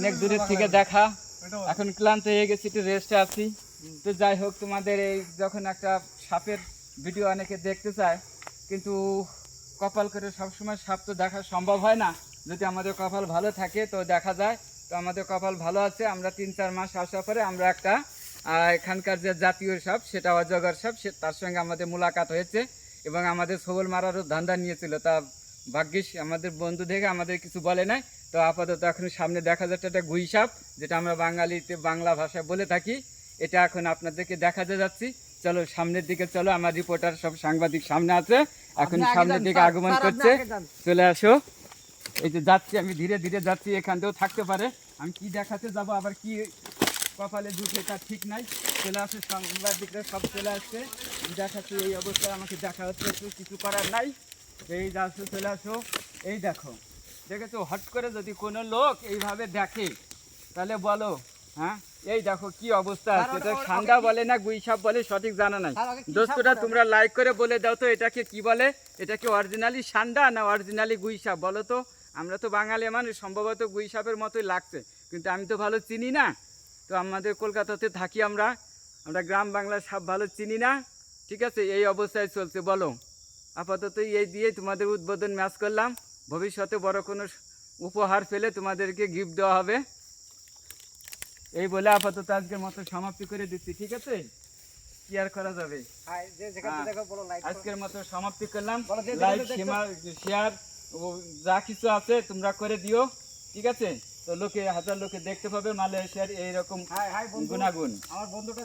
অনেক দূরের থেকে দেখা, এখন ক্লান্ত হয়ে গেছি, একটু রেস্টে আছি। তো যাই হোক, তোমাদের এই যখন একটা সাপের ভিডিও অনেকে দেখতে চায়, কিন্তু কপাল করে সবসময় সাপ তো দেখা সম্ভব হয় না। যদি আমাদের কপাল ভালো থাকে তো দেখা যায়। তো আমাদের কপাল ভালো আছে, আমরা 3-4 মাস আসার পরে আমরা একটা এখানকার যে জাতীয় সাপ, সেটা অজগর সাপ, তার সঙ্গে আমাদের মোলাকাত হয়েছে এবং আমাদের সবল মারারও ধান্দা নিয়েছিল। তা ভাগ্যিস আমাদের বন্ধু দেখে আমাদের কিছু বলে নাই। তো আপাতত এখন সামনে দেখা যাচ্ছে একটা গুই সাপ, যেটা আমরা বাঙালিতে বাংলা ভাষায় বলে থাকি। এটা এখন আপনাদেরকে দেখাতে যাচ্ছি। চলো সামনের দিকে চলো, আমার রিপোর্টার সব সাংবাদিক সামনে আছে, এখন সামনের দিকে আগমন করছে। চলে আসো। এই যে যাচ্ছি আমি, ধীরে ধীরে যাচ্ছি, এখান থেকেও থাকতে পারে। আমি কি দেখাতে যাব, আবার কি কপালে ঢুকে তার ঠিক নাই। চলে আসে সাংবাদিকরা, সব চলে আসছে, দেখাচ্ছি এই অবস্থায় আমাকে দেখা হচ্ছে, কিছু করার নাই। এই যাচ্ছ, চলে আসো। এই দেখো, দেখেছো, হট করে যদি কোনো লোক এইভাবে দেখে তাহলে বলো, হ্যাঁ এই দেখো কি অবস্থা আছে। এটা ঠান্ডা বলে না গুই সাপ বলে সঠিক জানা নাই। দোস্তরা তোমরা লাইক করে বলে দাও তো এটাকে কি বলে, এটা কি অরিজিনালি সান্ডা না অরিজিনালি গুই সাপ বলো তো। আমরা তো বাঙালি মানুষ, সম্ভবত গুই সাপের মতোই লাগছে, কিন্তু আমি তো ভালো চিনি না। তো আমাদের কলকাতাতে থাকি, আমরা গ্রাম বাংলার সাপ ভালো চিনি না। ঠিক আছে, এই অবস্থায় চলছে। বলো, আপাতত এই দিয়ে তোমাদের উদ্বোধন ম্যাচ করলাম। ভবিষ্যতে বড় কোনো উপহার পেলে তোমাদেরকে গিফট দেওয়া হবে। এই বলে আপাতত আজকের মতো সমাপ্তি করে দিচ্ছি। ঠিক আছে, কি আর করা যাবে, আজকের মতো সমাপ্তি করলাম। লাইক শেয়ার যা কিছু আছে তোমরা করে দিও। ঠিক আছে, তো লোকে হাজার লোকে দেখতে পাবে মালয়েশিয়ার এইরকম গুণাগুণ। আমার বন্ধুটা